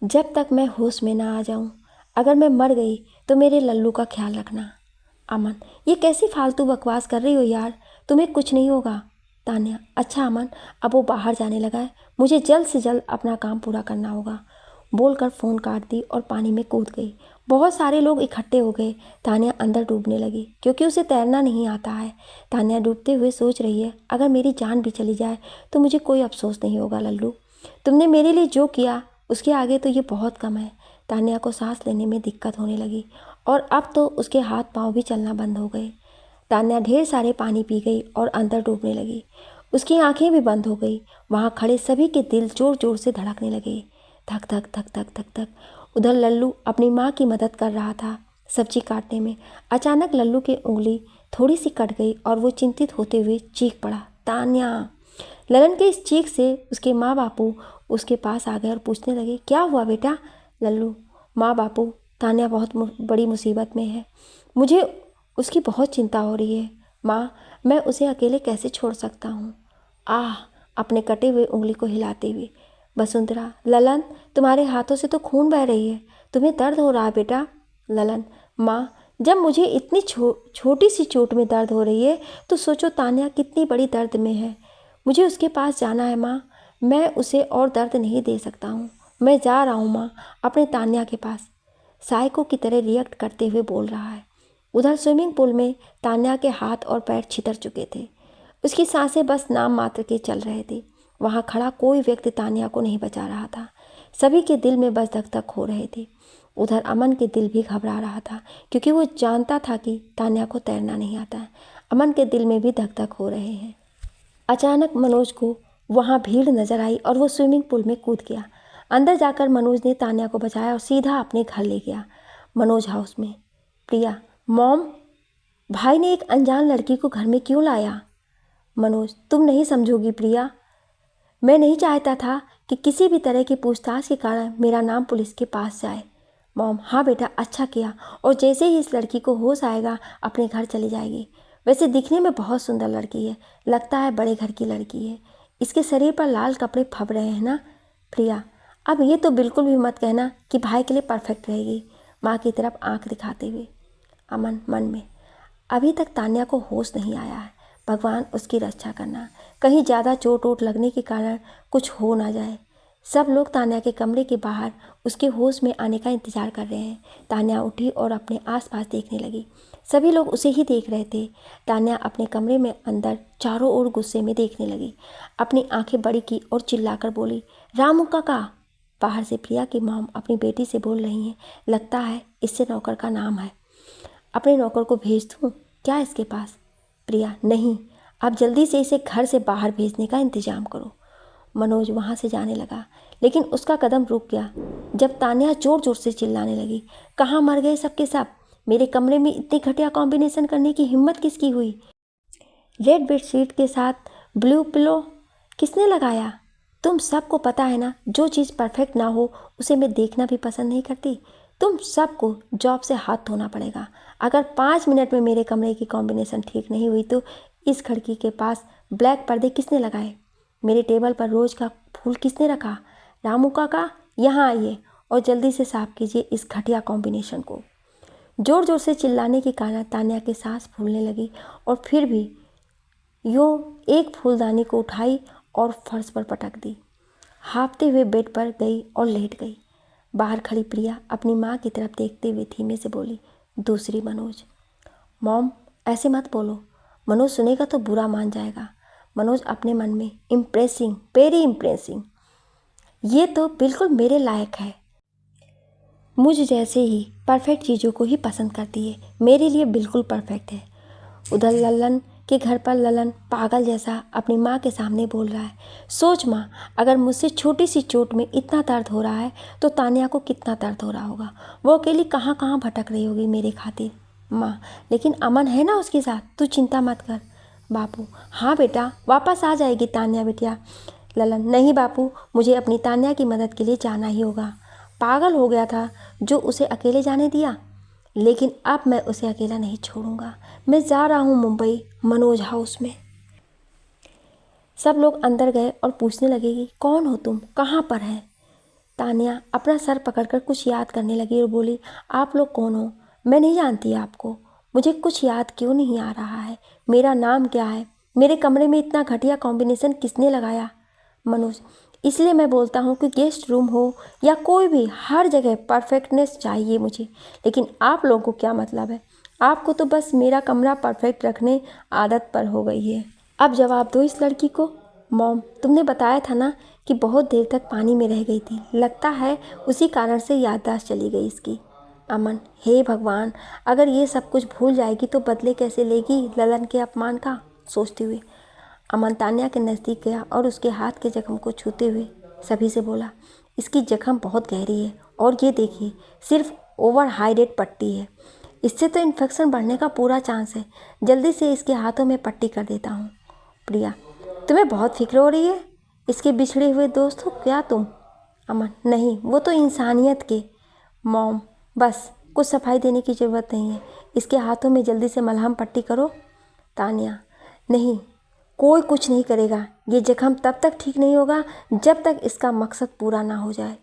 जब तक मैं होश में ना आ जाऊँ। अगर मैं मर गई तो मेरे लल्लू का ख्याल रखना। अमन, ये कैसी फालतू बकवास कर रही हो यार, तुम्हें कुछ नहीं होगा। तान्या, अच्छा अमन, अब वो बाहर जाने लगा है, मुझे जल्द से जल्द अपना काम पूरा करना होगा, बोलकर फ़ोन काट दी और पानी में कूद गई। बहुत सारे लोग इकट्ठे हो गए। तान्या अंदर डूबने लगी क्योंकि उसे तैरना नहीं आता है। तान्या डूबते हुए सोच रही है, अगर मेरी जान भी चली जाए तो मुझे कोई अफसोस नहीं होगा। लल्लू, तुमने मेरे लिए जो किया उसके आगे तो ये बहुत कम है। तान्या को सांस लेने में दिक्कत होने लगी और अब तो उसके हाथ पांव भी चलना बंद हो गए। तान्या ढेर सारे पानी पी गई और अंदर डूबने लगी। उसकी आंखें भी बंद हो गई। वहाँ खड़े सभी के दिल जोर जोर से धड़कने लगे, धक धक धक धक धक धक। उधर लल्लू अपनी माँ की मदद कर रहा था सब्जी काटने में। अचानक लल्लू की उंगली थोड़ी सी कट गई और वो चिंतित होते हुए चीख पड़ा, तान्या। ललन के इस चीख से उसके माँ बापू उसके पास आ गए और पूछने लगे, क्या हुआ बेटा? लल्लू, माँ बापू, तान्या बहुत बड़ी मुसीबत में है, मुझे उसकी बहुत चिंता हो रही है। माँ, मैं उसे अकेले कैसे छोड़ सकता हूँ? आह, अपने कटे हुए उंगली को हिलाते हुए वसुंधरा, ललन, तुम्हारे हाथों से तो खून बह रही है, तुम्हें दर्द हो रहा है बेटा? ललन, माँ, जब मुझे इतनी छोटी सी चोट में दर्द हो रही है तो सोचो तान्या कितनी बड़ी दर्द में है। मुझे उसके पास जाना है माँ, मैं उसे और दर्द नहीं दे सकता हूँ। मैं जा रहा हूँ माँ, अपने तान्या के पास, साइको की तरह रिएक्ट करते हुए बोल रहा है। उधर स्विमिंग पूल में तान्या के हाथ और पैर छितर चुके थे। उसकी सांसें बस नाम मात्र के चल रहे थे। वहाँ खड़ा कोई व्यक्ति तान्या को नहीं बचा रहा था। सभी के दिल में बस धक धक हो रहे थे। उधर अमन के दिल भी घबरा रहा था क्योंकि वो जानता था कि तान्या को तैरना नहीं आता है। अमन के दिल में भी धक धक हो रहे हैं। अचानक मनोज को वहाँ भीड़ नजर आई और वो स्विमिंग पूल में कूद गया। अंदर जाकर मनोज ने तान्या को बचाया और सीधा अपने घर ले गया। मनोज हाउस में, प्रिया, मॉम, भाई ने एक अनजान लड़की को घर में क्यों लाया? मनोज, तुम नहीं समझोगी प्रिया, मैं नहीं चाहता था कि किसी भी तरह की पूछताछ के कारण मेरा नाम पुलिस के पास जाए। मॉम, हाँ बेटा, अच्छा किया, और जैसे ही इस लड़की को होश आएगा अपने घर चली जाएगी। वैसे दिखने में बहुत सुंदर लड़की है, लगता है बड़े घर की लड़की है। इसके शरीर पर लाल कपड़े फब रहे हैं ना? प्रिया, अब ये तो बिल्कुल भी मत कहना कि भाई के लिए परफेक्ट रहेगी, माँ की तरफ आंख दिखाते हुए। अमन मन में, अभी तक तान्या को होश नहीं आया है, भगवान उसकी रक्षा करना, कहीं ज़्यादा चोट वोट लगने के कारण कुछ हो ना जाए। सब लोग तान्या के कमरे के बाहर उसके होश में आने का इंतजार कर रहे हैं। तान्या उठी और अपने आसपास देखने लगी। सभी लोग उसे ही देख रहे थे। तान्या अपने कमरे में अंदर चारों ओर गुस्से में देखने लगी। अपनी आंखें बड़ी की और चिल्लाकर बोली, रामू काका। बाहर से प्रिया की मॉम अपनी बेटी से बोल रही हैं, लगता है इससे नौकर का नाम है, अपने नौकर को भेज दूँ क्या इसके पास? प्रिया, नहीं, आप जल्दी से इसे घर से बाहर भेजने का इंतजाम करो। मनोज वहाँ से जाने लगा, लेकिन उसका कदम रुक गया जब तान्या जोर जोर से चिल्लाने लगी, कहाँ मर गए सबके सब? मेरे कमरे में इतनी घटिया कॉम्बिनेशन करने की हिम्मत किसकी हुई? रेड बेडशीट के साथ ब्लू पिलो किसने लगाया? तुम सबको पता है ना, जो चीज़ परफेक्ट ना हो उसे मैं देखना भी पसंद नहीं करती। तुम सबको जॉब से हाथ धोना पड़ेगा। अगर 5 मिनट में मेरे कमरे की कॉम्बिनेशन ठीक नहीं हुई तो इस खिड़की के पास ब्लैक पर्दे किसने लगाए? मेरे टेबल पर रोज का फूल किसने रखा? रामू काका, यहाँ आइए और जल्दी से साफ कीजिए इस घटिया कॉम्बिनेशन को। जोर जोर से चिल्लाने के कारण तान्या की सांस फूलने लगी और फिर भी यो एक फूलदानी को उठाई और फर्श पर पटक दी। हाँफते हुए बेड पर गई और लेट गई। बाहर खड़ी प्रिया अपनी माँ की तरफ देखते हुए धीमे से बोली, दूसरी मनोज। मॉम, ऐसे मत बोलो, मनोज सुनेगा तो बुरा मान जाएगा। मनोज अपने मन में, इम्प्रेसिंग, वेरी इम्प्रेसिंग, ये तो बिल्कुल मेरे लायक है, मुझ जैसे ही परफेक्ट चीज़ों को ही पसंद करती है, मेरे लिए बिल्कुल परफेक्ट है। उधर ललन के घर पर ललन पागल जैसा अपनी माँ के सामने बोल रहा है, सोच माँ, अगर मुझसे छोटी सी चोट में इतना दर्द हो रहा है तो तान्या को कितना दर्द हो रहा होगा। वो अकेली कहाँ कहाँ भटक रही होगी मेरे खातिर। माँ, लेकिन अमन है ना उसके साथ, तू चिंता मत कर। बापू, हाँ बेटा, वापस आ जाएगी तान्या बिटिया, ललन, नहीं बापू, मुझे अपनी तान्या की मदद के लिए जाना ही होगा। पागल हो गया था जो उसे अकेले जाने दिया, लेकिन अब मैं उसे अकेला नहीं छोड़ूंगा। मैं जा रहा हूँ मुंबई, मनोज हाउस में। सब लोग अंदर गए और पूछने लगे कि कौन हो तुम, कहाँ पर है। तान्या अपना सर पकड़कर कुछ याद करने लगी और बोली, आप लोग कौन हो? मैं नहीं जानती आपको। मुझे कुछ याद क्यों नहीं आ रहा है। मेरा नाम क्या है? मेरे कमरे में इतना घटिया कॉम्बिनेशन किसने लगाया? मनोज, इसलिए मैं बोलता हूँ कि गेस्ट रूम हो या कोई भी, हर जगह परफेक्टनेस चाहिए मुझे। लेकिन आप लोगों को क्या मतलब है? आपको तो बस मेरा कमरा परफेक्ट रखने आदत पर हो गई है। अब जवाब दो इस लड़की को। मॉम, तुमने बताया था ना कि बहुत देर तक पानी में रह गई थी, लगता है उसी कारण से याददाश्त चली गई इसकी। अमन, हे भगवान, अगर ये सब कुछ भूल जाएगी तो बदले कैसे लेगी ललन के अपमान का, सोचते हुए अमन तान्या के नज़दीक गया और उसके हाथ के जख्म को छूते हुए सभी से बोला, इसकी जख्म बहुत गहरी है और ये देखिए सिर्फ ओवर हाइडेड पट्टी है, इससे तो इन्फेक्शन बढ़ने का पूरा चांस है। जल्दी से इसके हाथों में पट्टी कर देता हूँ। प्रिया, तुम्हें बहुत फिक्र हो रही है इसके बिछड़े हुए दोस्त हो क्या तुम? अमन, नहीं, वो तो इंसानियत के। मॉम, बस कुछ सफाई देने की ज़रूरत नहीं है, इसके हाथों में जल्दी से मलहम पट्टी करो। तान्या, नहीं, कोई कुछ नहीं करेगा, ये जख्म तब तक ठीक नहीं होगा जब तक इसका मकसद पूरा ना हो जाए।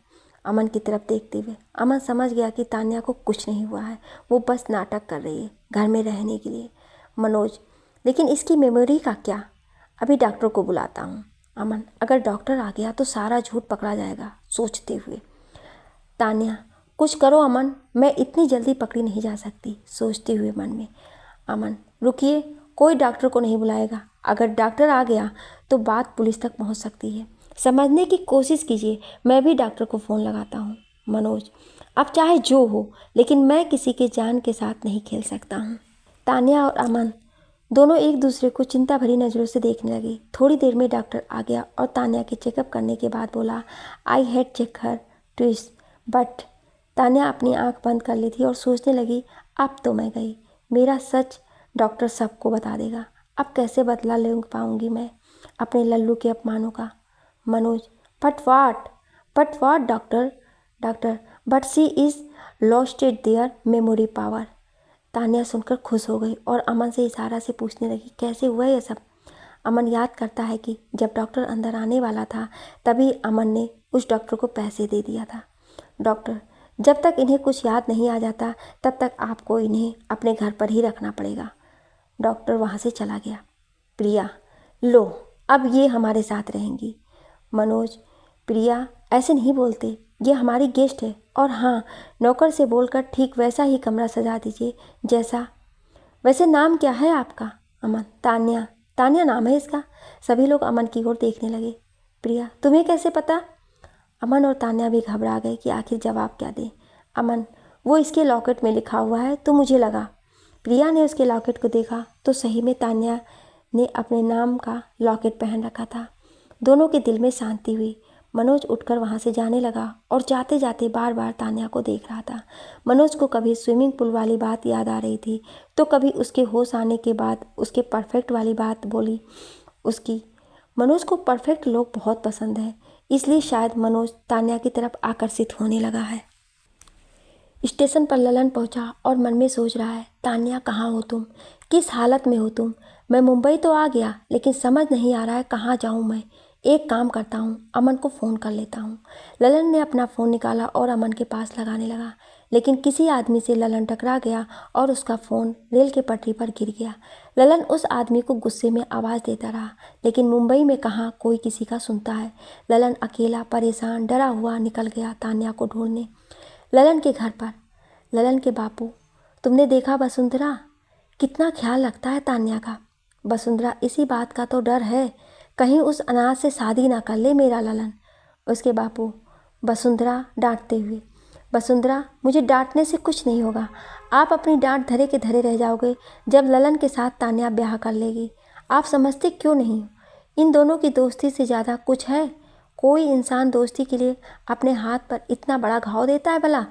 अमन की तरफ देखते हुए अमन समझ गया कि तान्या को कुछ नहीं हुआ है, वो बस नाटक कर रही है घर में रहने के लिए। मनोज, लेकिन इसकी मेमोरी का क्या? अभी डॉक्टर को बुलाता हूँ। अमन, अगर डॉक्टर आ गया तो सारा झूठ पकड़ा जाएगा, सोचते हुए। तान्या, कुछ करो अमन, मैं इतनी जल्दी पकड़ी नहीं जा सकती, सोचते हुए मन में। अमन, रुकिए, कोई डॉक्टर को नहीं बुलाएगा, अगर डॉक्टर आ गया तो बात पुलिस तक पहुंच सकती है। समझने की कोशिश कीजिए, मैं भी डॉक्टर को फ़ोन लगाता हूं। मनोज, अब चाहे जो हो, लेकिन मैं किसी के जान के साथ नहीं खेल सकता हूं। तान्या और अमन दोनों एक दूसरे को चिंता भरी नज़रों से देखने लगे। थोड़ी देर में डॉक्टर आ गया और तान्या के चेकअप करने के बाद बोला, I had check her twist but. Tanya अपनी आंख बंद कर ली थी और सोचने लगी, अब तो मैं गई, मेरा सच डॉक्टर सबको बता देगा। अब कैसे बदला ले पाऊंगी मैं अपने लल्लू के अपमानों का। Manoj, but what doctor? Doctor, but she is lost it their memory power. Tanya सुनकर खुश हो गई और अमन से इशारा से पूछने लगी, कैसे हुआ ये सब? अमन याद करता है कि जब डॉक्टर अंदर आने वाला था तभी अमन ने उस डॉक्टर को पैसे दे दिया था। डॉक्टर, जब तक इन्हें कुछ याद नहीं आ जाता तब तक आपको इन्हें अपने घर पर ही रखना पड़ेगा। डॉक्टर वहाँ से चला गया। प्रिया, लो, अब ये हमारे साथ रहेंगी। मनोज, प्रिया ऐसे नहीं बोलते, ये हमारी गेस्ट है, और हाँ, नौकर से बोलकर ठीक वैसा ही कमरा सजा दीजिए जैसा। वैसे नाम क्या है आपका? अमन, तान्या। तान्या नाम है इसका। सभी लोग अमन की ओर देखने लगे। प्रिया, तुम्हें कैसे पता? अमन और तान्या भी घबरा गए कि आखिर जवाब क्या दें। अमन, वो इसके लॉकेट में लिखा हुआ है तो मुझे लगा। प्रिया ने उसके लॉकेट को देखा तो सही में तान्या ने अपने नाम का लॉकेट पहन रखा था। दोनों के दिल में शांति हुई। मनोज उठकर वहाँ से जाने लगा और जाते जाते बार बार तान्या को देख रहा था। मनोज को कभी स्विमिंग पूल वाली बात याद आ रही थी तो कभी उसके होश आने के बाद उसके परफेक्ट वाली बात बोली उसकी। मनोज को परफेक्ट लोग बहुत पसंद है, इसलिए शायद मनोज तान्या की तरफ आकर्षित होने लगा है। स्टेशन पर ललन पहुंचा और मन में सोच रहा है, तान्या कहाँ हो तुम, किस हालत में हो तुम? मैं मुंबई तो आ गया लेकिन समझ नहीं आ रहा है कहाँ जाऊँ मैं। एक काम करता हूँ, अमन को फ़ोन कर लेता हूँ। ललन ने अपना फ़ोन निकाला और अमन के पास लगाने लगा, लेकिन किसी आदमी से ललन टकरा गया और उसका फ़ोन रेल के पटरी पर गिर गया। ललन उस आदमी को गुस्से में आवाज़ देता रहा, लेकिन मुंबई में कहाँ कोई किसी का सुनता है। ललन अकेला परेशान डरा हुआ निकल गया तान्या को ढूंढने। ललन के घर पर। ललन के बापू, तुमने देखा वसुंधरा, कितना ख्याल रखता है तान्या का। वसुंधरा, इसी बात का तो डर है, कहीं उस अनाथ से शादी ना कर ले मेरा ललन। उसके बापू वसुंधरा डांटते हुए, वसुंधरा मुझे डांटने से कुछ नहीं होगा, आप अपनी डांट धरे के धरे रह जाओगे जब ललन के साथ तान्या ब्याह कर लेगी। आप समझते क्यों नहीं? इन दोनों की दोस्ती से ज़्यादा कुछ है? कोई इंसान दोस्ती के लिए अपने हाथ पर इतना बड़ा घाव देता है भला?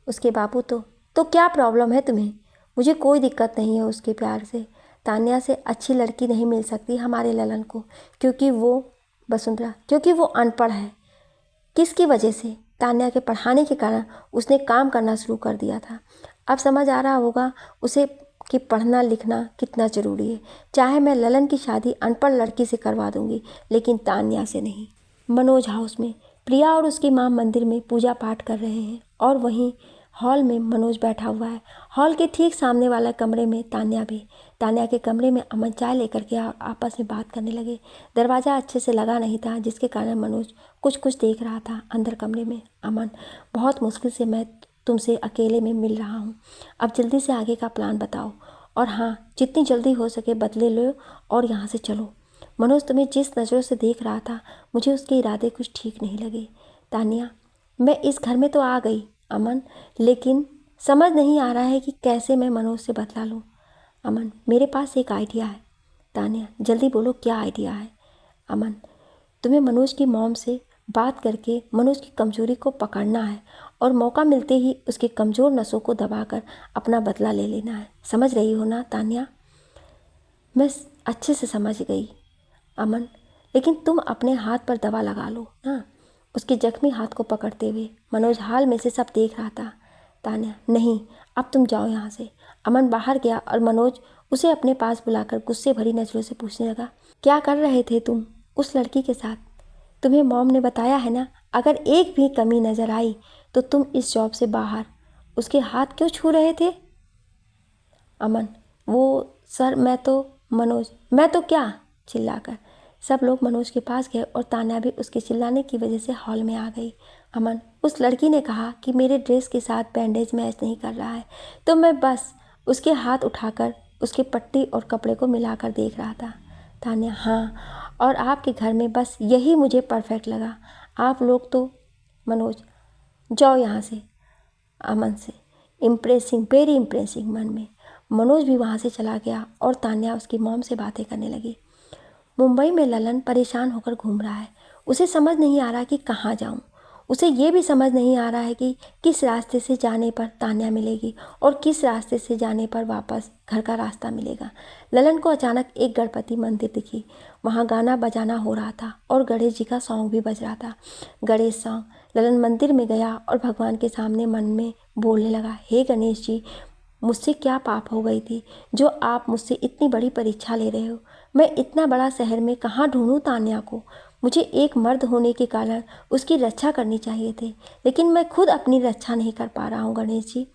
उसके बापू तो क्या प्रॉब्लम है तुम्हें? मुझे कोई दिक्कत नहीं है उसके प्यार से। तान्या से अच्छी लड़की नहीं मिल सकती हमारे ललन को, क्योंकि वो वसुंधरा, क्योंकि वो अनपढ़ है। किसकी वजह से? तान्या के पढ़ाने के कारण उसने काम करना शुरू कर दिया था। अब समझ आ रहा होगा उसे कि पढ़ना लिखना कितना ज़रूरी है। चाहे मैं ललन की शादी अनपढ़ लड़की से करवा दूंगी, लेकिन तान्या से नहीं। मनोज हाउस में प्रिया और उसकी माँ मंदिर में पूजा पाठ कर रहे हैं और वहीं हॉल में मनोज बैठा हुआ है। हॉल के ठीक सामने वाला कमरे में तान्या भी। तान्या के कमरे में अमन चाय लेकर के आपस में बात करने लगे। दरवाज़ा अच्छे से लगा नहीं था, जिसके कारण मनोज कुछ कुछ देख रहा था अंदर कमरे में। अमन, बहुत मुश्किल से मैं तुमसे अकेले में मिल रहा हूँ। अब जल्दी से आगे का प्लान बताओ, और हाँ, जितनी जल्दी हो सके बदले लो और यहाँ से चलो। मनोज तुम्हें जिस नज़रों से देख रहा था, मुझे उसके इरादे कुछ ठीक नहीं लगे। तान्या, मैं इस घर में तो आ गई अमन, लेकिन समझ नहीं आ रहा है कि कैसे मैं मनोज से बदला लूँ। अमन, मेरे पास एक आइडिया है। तान्या, जल्दी बोलो क्या आइडिया है। अमन, तुम्हें मनोज की मॉम से बात करके मनोज की कमजोरी को पकड़ना है और मौका मिलते ही उसके कमज़ोर नसों को दबाकर अपना बदला ले लेना है। समझ रही हो ना तान्या? मैं अच्छे से समझ गई अमन, लेकिन तुम अपने हाथ पर दवा लगा लो ना। उसके जख्मी हाथ को पकड़ते हुए मनोज हाल में से सब देख रहा था। तान्या, नहीं, अब तुम जाओ यहाँ से। अमन बाहर गया और मनोज उसे अपने पास बुलाकर गुस्से भरी नज़रों से पूछने लगा, क्या कर रहे थे तुम उस लड़की के साथ? तुम्हें मॉम ने बताया है ना, अगर एक भी कमी नज़र आई तो तुम इस जॉब से बाहर। उसके हाथ क्यों छू रहे थे? अमन, वो सर मनोज, मैं तो क्या? चिल्लाकर सब लोग मनोज के पास गए और तान्या भी उसके चिल्लाने की वजह से हॉल में आ गई। अमन, उस लड़की ने कहा कि मेरे ड्रेस के साथ बैंडेज मैच नहीं कर रहा है, तो मैं बस उसके हाथ उठाकर उसके पट्टी और कपड़े को मिलाकर देख रहा था। तान्या, हाँ, और आपके घर में बस यही मुझे परफेक्ट लगा। आप लोग तो। मनोज, जाओ यहाँ से अमन से। Impressing, very impressing. मन में मनोज भी वहाँ से चला गया और तान्या उसकी मॉम से बातें करने लगी। मुंबई में ललन परेशान होकर घूम रहा है। उसे समझ नहीं आ रहा कि कहाँ जाऊँ। उसे ये भी समझ नहीं आ रहा है कि किस रास्ते से जाने पर तान्या मिलेगी और किस रास्ते से जाने पर वापस घर का रास्ता मिलेगा। ललन को अचानक एक गणपति मंदिर दिखी। वहाँ गाना बजाना हो रहा था और गणेश जी का सॉन्ग भी बज रहा था। गणेश सॉन्ग। ललन मंदिर में गया और भगवान के सामने मन में बोलने लगा, हे गणेश जी, मुझसे क्या पाप हो गई थी जो आप मुझसे इतनी बड़ी परीक्षा ले रहे हो। मैं इतना बड़ा शहर में कहाँ ढूंढूं तान्या को। मुझे एक मर्द होने के कारण उसकी रक्षा करनी चाहिए थी, लेकिन मैं खुद अपनी रक्षा नहीं कर पा रहा हूँ गणेश जी।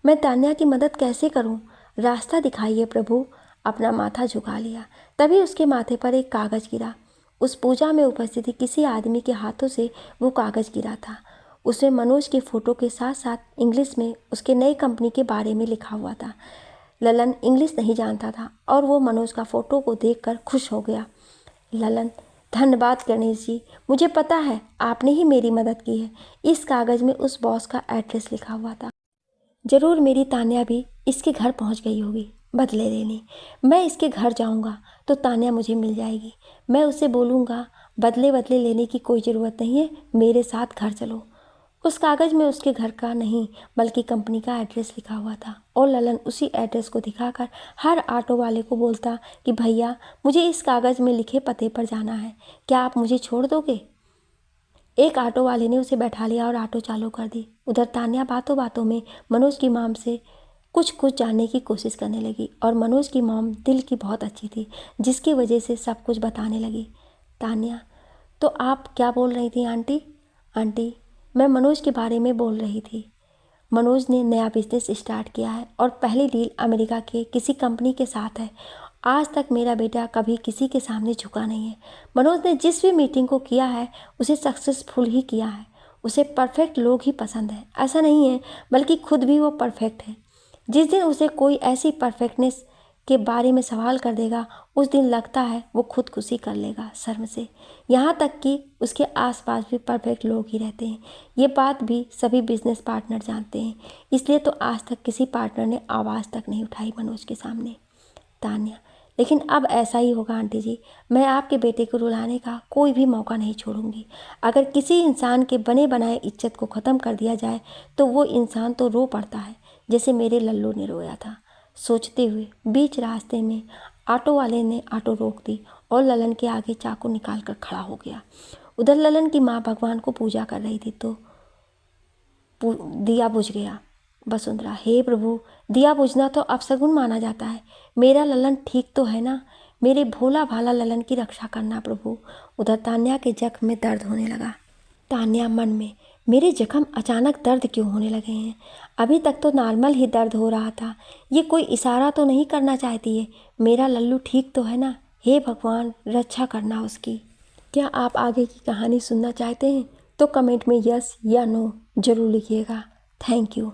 मैं तान्या की मदद कैसे करूँ? रास्ता दिखाइए प्रभु। अपना माथा झुका लिया। तभी उसके माथे पर एक कागज़ गिरा। उस पूजा में उपस्थित किसी आदमी के हाथों से वो कागज़ गिरा था। उसमें मनोज की फ़ोटो के साथ साथ इंग्लिश में उसके नई कंपनी के बारे में लिखा हुआ था। ललन इंग्लिश नहीं जानता था और वो मनोज का फ़ोटो को देखकर खुश हो गया। ललन, धन्यवाद गणेश जी, मुझे पता है आपने ही मेरी मदद की है। इस कागज़ में उस बॉस का एड्रेस लिखा हुआ था। ज़रूर मेरी तान्या भी इसके घर पहुंच गई होगी बदले लेने। मैं इसके घर जाऊंगा तो तान्या मुझे मिल जाएगी। मैं उसे बोलूँगा बदले लेने की कोई ज़रूरत नहीं है, मेरे साथ घर चलो। उस कागज़ में उसके घर का नहीं बल्कि कंपनी का एड्रेस लिखा हुआ था और ललन उसी एड्रेस को दिखाकर हर ऑटो वाले को बोलता कि भैया, मुझे इस कागज़ में लिखे पते पर जाना है, क्या आप मुझे छोड़ दोगे? एक ऑटो वाले ने उसे बैठा लिया और ऑटो चालू कर दी। उधर तान्या बातों बातों में मनोज की मॉम से कुछ जानने की कोशिश करने लगी और मनोज की मॉम दिल की बहुत अच्छी थी, जिसकी वजह से सब कुछ बताने लगी। तान्या, तो आप क्या बोल रही थी आंटी? आंटी, मैं मनोज के बारे में बोल रही थी। मनोज ने नया बिजनेस स्टार्ट किया है और पहली डील अमेरिका के किसी कंपनी के साथ है। आज तक मेरा बेटा कभी किसी के सामने झुका नहीं है। मनोज ने जिस भी मीटिंग को किया है उसे सक्सेसफुल ही किया है। उसे परफेक्ट लोग ही पसंद है, ऐसा नहीं है, बल्कि खुद भी वो परफेक्ट है। जिस दिन उसे कोई ऐसी परफेक्टनेस के बारे में सवाल कर देगा, उस दिन लगता है वो खुदकुशी कर लेगा शर्म से। यहाँ तक कि उसके आसपास भी परफेक्ट लोग ही रहते हैं। ये बात भी सभी बिजनेस पार्टनर जानते हैं, इसलिए तो आज तक किसी पार्टनर ने आवाज़ तक नहीं उठाई मनोज के सामने। तान्या, लेकिन अब ऐसा ही होगा आंटी जी। मैं आपके बेटे को रुलाने का कोई भी मौका नहीं छोड़ूंगी। अगर किसी इंसान के बने बनाए इज्जत को ख़त्म कर दिया जाए तो वो इंसान तो रो पड़ता है, जैसे मेरे लल्लू ने रोया था। सोचते हुए बीच रास्ते में ऑटो वाले ने ऑटो रोक दी और ललन के आगे चाकू निकाल कर खड़ा हो गया। उधर ललन की माँ भगवान को पूजा कर रही थी तो दिया बुझ गया। वसुंधरा, हे प्रभु, दिया बुझना तो अपशगुन माना जाता है। मेरा ललन ठीक तो है ना? मेरे भोला भाला ललन की रक्षा करना प्रभु। उधर तान्या के जख्म में दर्द होने लगा। तान्या मन में, मेरे जख्म अचानक दर्द क्यों होने लगे हैं? अभी तक तो नॉर्मल ही दर्द हो रहा था। ये कोई इशारा तो नहीं करना चाहती है? मेरा लल्लू ठीक तो है ना? हे भगवान, रक्षा करना उसकी। क्या आप आगे की कहानी सुनना चाहते हैं? तो कमेंट में यस या नो जरूर लिखिएगा। Thank you.